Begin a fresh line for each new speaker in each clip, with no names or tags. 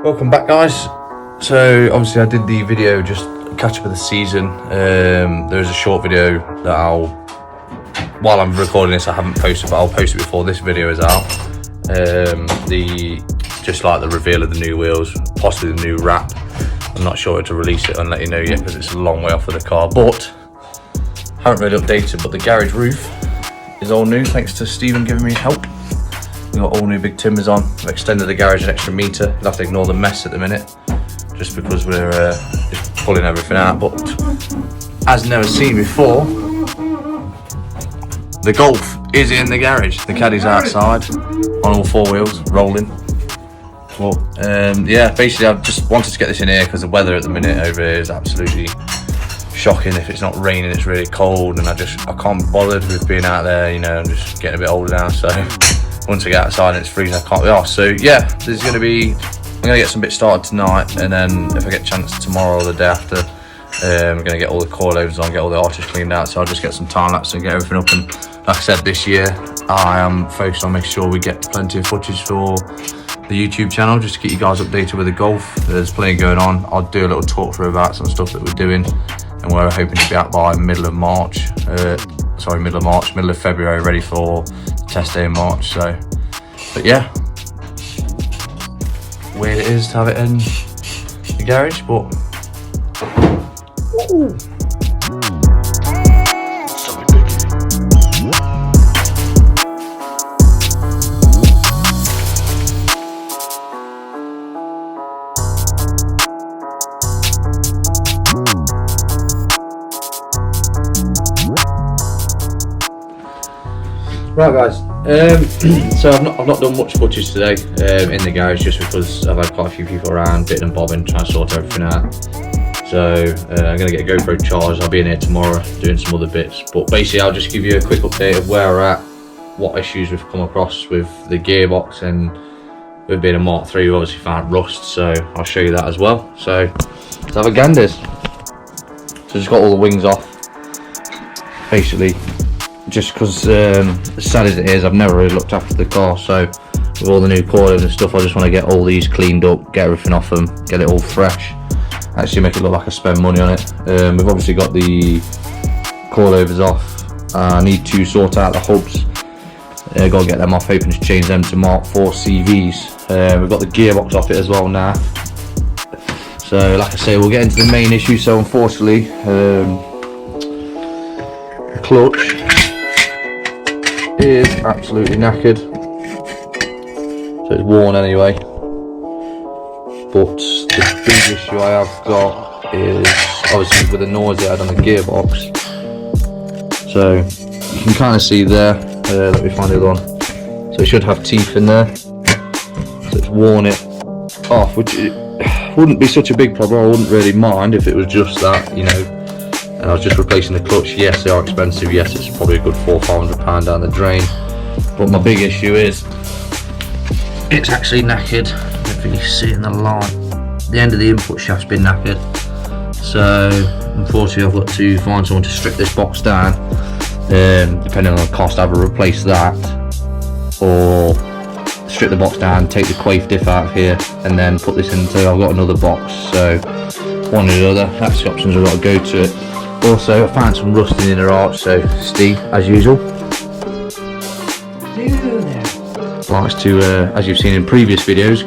Welcome back, guys. So obviously I did the video just catch up with the season. There's a short video that while I'm recording this I haven't posted, but I'll post it before this video is out. Just like the reveal of the new wheels, possibly the new wrap. I'm not sure to release it and let you know yet because it's a long way off of the car, but haven't really updated. But the garage roof is all new thanks to Stephen giving me help. We've got all new big timbers on. I've extended the garage an extra metre. You'll have to ignore the mess at the minute, just because we're just pulling everything out. But as never seen before, the Golf is in the garage. The caddy's outside on all four wheels, rolling. Well, yeah, basically I just wanted to get this in here because the weather at the minute over here is absolutely shocking. If it's not raining, it's really cold, and I can't be bothered with being out there. You know, I'm just getting a bit older now, so once I get outside and it's freezing, I can't be off. So yeah, I'm gonna get some bits started tonight, and then if I get a chance tomorrow or the day after, I'm gonna get all the coilovers on, get all the arches cleaned out, so I'll just get some time lapse and get everything up. And like I said, this year I am focused on making sure we get plenty of footage for the YouTube channel, just to keep you guys updated with the Golf. There's plenty going on. I'll do a little talk through about some stuff that we're doing and we're hoping to be out by middle of February, ready for test day in March. So, but yeah, weird it is to have it in the garage, but ooh. Right, guys, so I've not done much footage today in the garage, just because I've had quite a few people around bitting and bobbing trying to sort everything out. So I'm going to get a GoPro charged. I'll be in here tomorrow doing some other bits, but basically I'll just give you a quick update of where we're at, what issues we've come across with the gearbox, and with being a Mark III we obviously found rust, so I'll show you that as well. So let's have a gander. So just got all the wings off, basically. Just because, as sad as it is, I've never really looked after the car, so with all the new coilovers and stuff, I just want to get all these cleaned up, get everything off them, get it all fresh, actually make it look like I spend money on it. We've obviously got the coilovers off. I need to sort out the hubs. Got to get them off, hoping to change them to Mark IV CVs. We've got the gearbox off it as well now. So like I say, we'll get into the main issue. So unfortunately, the clutch is absolutely knackered, so it's worn anyway. But the big issue I have got is obviously with the noise it had on the gearbox. So you can kind of see there, let me find the other one. So it should have teeth in there, so it's worn it off, which it wouldn't be such a big problem. I wouldn't really mind if it was just that, you know, and I was just replacing the clutch. Yes, they are expensive. Yes, it's probably a good £400-500 down the drain. But my big issue is it's actually knackered. I don't think you can see it in the light. The end of the input shaft's been knackered. So unfortunately, I've got to find someone to strip this box down. Depending on the cost, either replace that or strip the box down, take the quaif diff out of here, and then put this into. I've got another box, so one or the other. That's the options I've got to go to it. Also, I found some rust in the inner arch, so Steve, as usual, likes to, as you've seen in previous videos,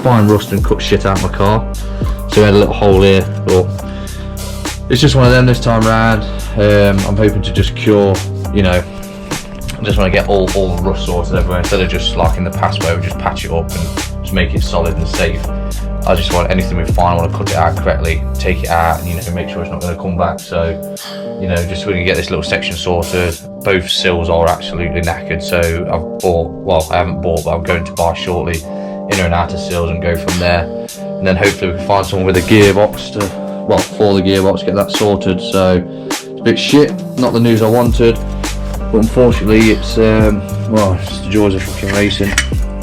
find rust and cut shit out of my car. So we had a little hole here, but it's just one of them this time around. I'm hoping to just cure, you know, I just want to get all the rust sorted everywhere, instead of just like in the past where we just patch it up and just make it solid and safe. I just want anything we find, I want to cut it out correctly, take it out, and, you know, make sure it's not going to come back. So, you know, just so we can get this little section sorted. Both sills are absolutely knackered, so I've bought, well, I haven't bought, but I'm going to buy shortly inner and outer sills and go from there. And then hopefully we can find someone with a gearbox to, well, for the gearbox, get that sorted. So it's a bit shit, not the news I wanted, but unfortunately it's, well, it's the joys of fucking racing,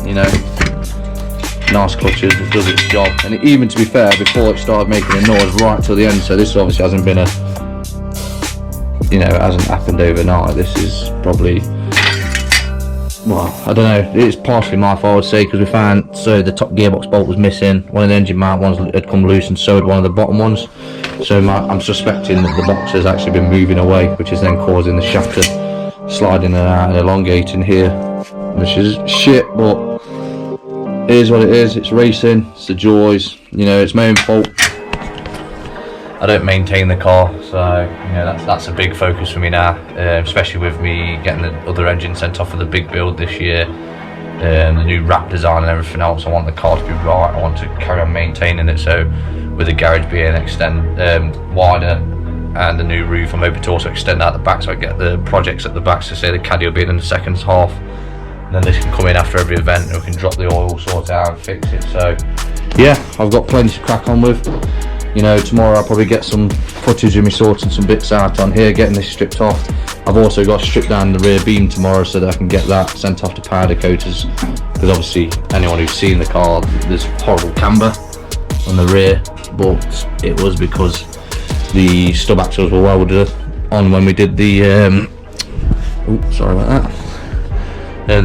you know. Nice clutches, it does its job. And even to be fair, before it started making a noise right till the end, so this obviously hasn't been a, you know, it hasn't happened overnight. This is probably well, I don't know, it's partially my fault, I would say, because we found, so the top gearbox bolt was missing, one of the engine mount ones had come loose, and so had one of the bottom ones. So I'm suspecting that the box has actually been moving away, which is then causing the shaft to slide in and out and elongating here, which is shit, but it is what it is. It's racing, it's the joys, you know, it's my own fault. I don't maintain the car, so you know that's a big focus for me now, especially with me getting the other engine sent off for the big build this year, the new wrap design and everything else. I want the car to be right, I want to carry on maintaining it, so with the garage being wider and the new roof, I'm hoping to also extend out the back so I get the projects at the back, so say the caddy will be in the second half, and then this can come in after every event and we can drop the oil, sort it out and fix it. So yeah, I've got plenty to crack on with. You know, tomorrow I'll probably get some footage of me sorting some bits out on here, getting this stripped off. I've also got to strip down the rear beam tomorrow so that I can get that sent off to powder coaters, because obviously anyone who's seen the car, there's horrible camber on the rear, but it was because the stub axles were welded on when we did the sorry about that.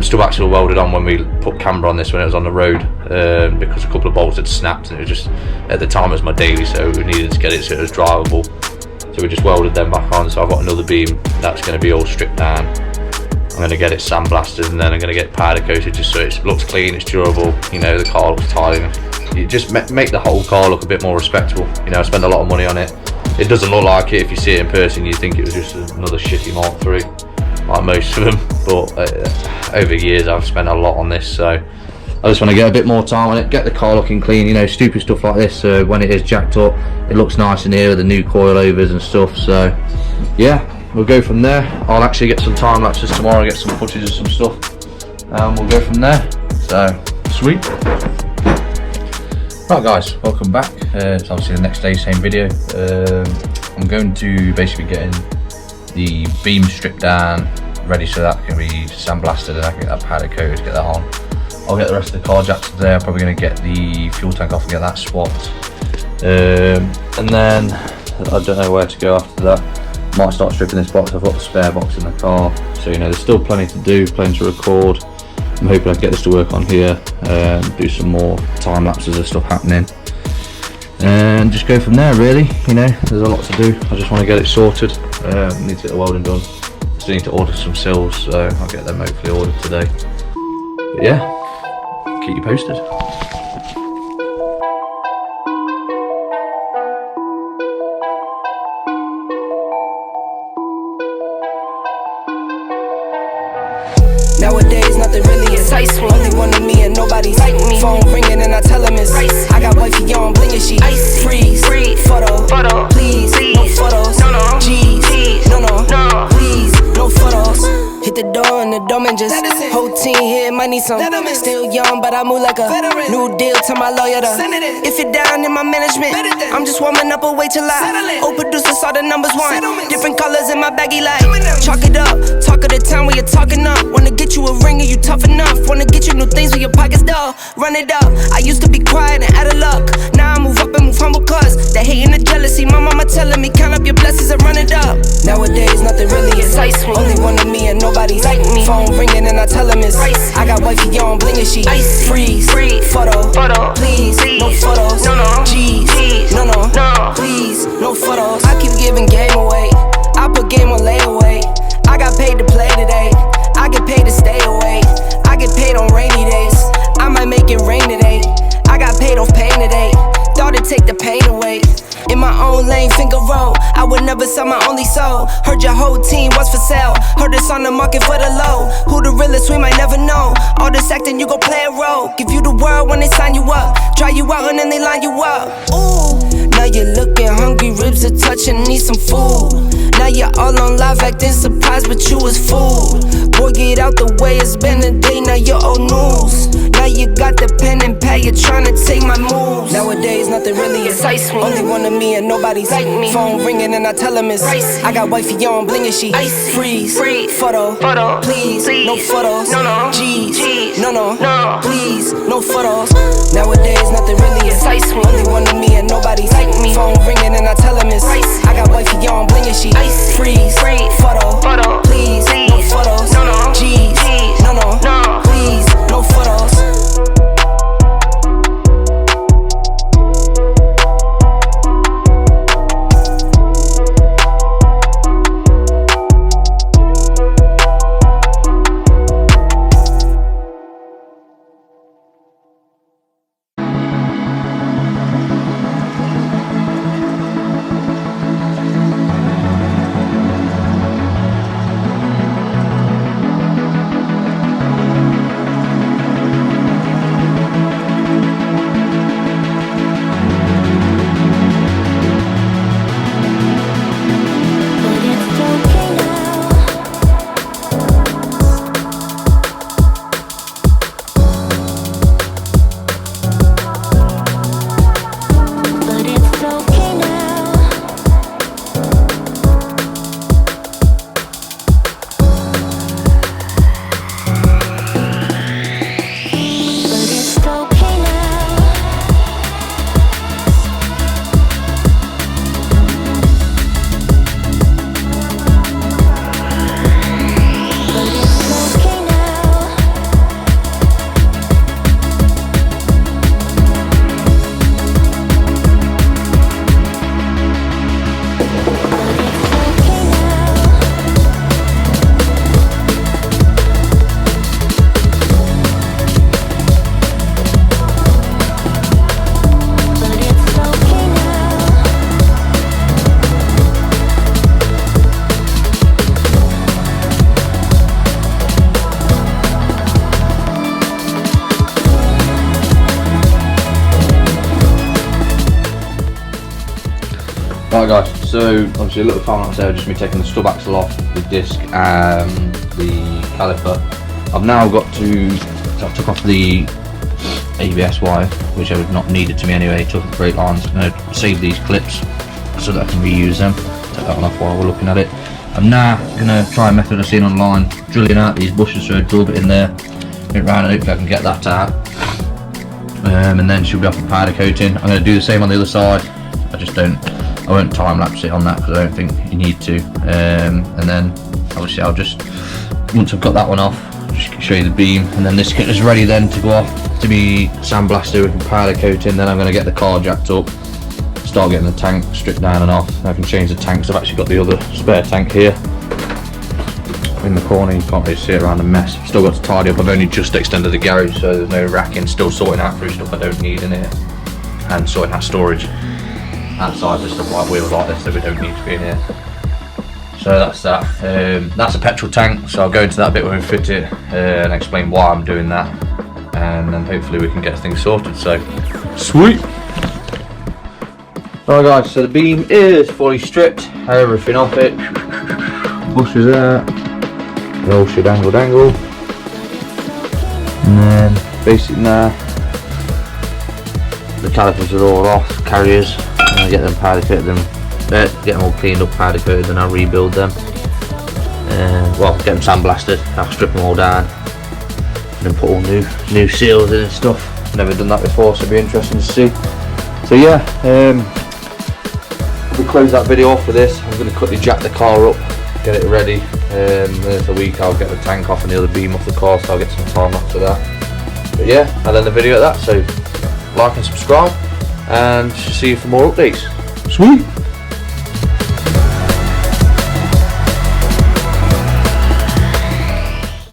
Stub axle welded on when we put camber on this when it was on the road, because a couple of bolts had snapped, and it was just, at the time it was my daily, so we needed to get it so it was drivable, so we just welded them back on. So I've got another beam that's going to be all stripped down. I'm going to get it sandblasted, and then I'm going to get powder coated just so it looks clean, it's durable, you know, the car looks tidy. You just make the whole car look a bit more respectable. You know, I spend a lot of money on it. It doesn't look like it. If you see it in person, you think it was just another shitty Mark III, like most of them, but over years I've spent a lot on this, so I just want to get a bit more time on it, get the car looking clean, you know, stupid stuff like this, so when it is jacked up it looks nice in here with the new coilovers and stuff. So yeah, we'll go from there. I'll actually get some time lapses tomorrow, get some footage of some stuff, and we'll go from there. So sweet. Right guys, welcome back. It's obviously the next day, same video. I'm going to basically be getting the beam stripped down, ready so that can be sandblasted and I can get that powder coated, get that on. I'll get the rest of the car jacks today. I'm probably going to get the fuel tank off and get that swapped. And then I don't know where to go after that. Might start stripping this box. I've got the spare box in the car, so you know there's still plenty to do, plenty to record. I'm hoping I can get this to work on here, do some more time lapses of stuff happening, and just go from there. Really, you know, there's a lot to do. I just want to get it sorted. Need to get the welding done. Still need to order some sills, so I'll get them hopefully ordered today. But yeah, keep you posted.
Nowadays, nothing really excites me. Only one of me and nobody's like me. Phone ringing and I tell him it's ice. I got wifey on bling and she icy. Freeze, photo, please, no photos. G's, no, please, no photos. Hit the door and the domain just whole team here might need some. Still young but I move like a new deal to my lawyer to. If you're down in my management, I'm just warming up, wait till I old producer saw the numbers one. Different colors in my baggy light. Chalk it up, talk of the town when you're talking up. Wanna get you a ring and you tough enough. Wanna get you new things when your pockets dull. Run it up, I used to be quiet and out of luck. Now I move up and move humble cause the hate and the jealousy. My mama telling me count up your blessings and run it up. Nowadays nothing really excites me. Only one of me and nobody's like me. Phone ringing and I tell him it's ice. I got wifey on bling and she ice. Freeze, photo, please, no photos. G's, no, please, no photos. I keep giving game away. I put game on layaway. I got paid to play today. I get paid to stay away. I get paid on rainy days. I might make it rain today. I got paid off pain today. Thought it'd take the pain away. In my own lane, finger roll. I would never sell my only soul. Heard your whole team was for sale. Heard it's on the market for the low. Who the realest, we might never know. All this acting, you gon' play a role. Give you the world when they sign you up. Try you out and then they line you up. Ooh, now you're looking hungry, ribs are touching, need some food. Now you're all on live acting surprised, but you was fooled. Boy, get out the way, it's been a day, now you're old news. Now you got the pen and pad, you're trying to take my moves. Nowadays, nothing really excites me. Only one of me and nobody's like me. Phone ringing and I tell him it's ice. I got wifey on bling and she icy. Freeze, photo, please, no photos. G's, no, please, no photos. Nowadays, nothing really excites me. Only one of me and nobody's like me. Phone ringing and I tell him it's ice. I got wifey on bling and she icy. Freeze, photo, please, no photos. G's, no.
Right guys, so obviously a little time lapse there, just me taking the stub axle off, the disc and the caliper. I've now got to, so I took off the ABS wire, which I would not needed to me anyway, took the brake lines. I'm going to save these clips so that I can reuse them. Take that one off while we're looking at it. I'm now going to try a method I've seen online, drilling out these bushes, so I drill it in there, get round and hopefully I can get that out. And then she'll be off the powder coating. I'm going to do the same on the other side. I won't time lapse it on that because I don't think you need to. And then obviously I'll just, once I've got that one off, just show you the beam, and then this kit is ready then to go off to be sandblasted with powder coating. Then I'm going to get the car jacked up, start getting the tank stripped down and off. I can change the tanks. I've actually got the other spare tank here in the corner, you can't really see it around the mess. Still got to tidy up. I've only just extended the garage, so there's no racking. Still sorting out through stuff I don't need in here, and sorting out storage outside for stuff like wheels like this that we don't need to be in here. So that's that. That's a petrol tank, so I'll go into that bit when we fit it and explain why I'm doing that, and then hopefully we can get things sorted. So sweet. Alright guys, so the beam is fully stripped, everything off it, bushes there, the old shit dangle, and then basically now the calipers are all off, carriers. Get them powder coated, get them all cleaned up, powder coated, and I'll rebuild them. Well, get them sandblasted. I'll strip them all down, and then put all new seals in and stuff. Never done that before, so it'll be interesting to see. So yeah, we'll close that video off with this. I'm going to quickly jack the car up, get it ready. Then for a week I'll get the tank off and the other beam off the car, so I'll get some time after that. But yeah, I'll end the video at that. So like and subscribe, and see you for more updates. Sweet.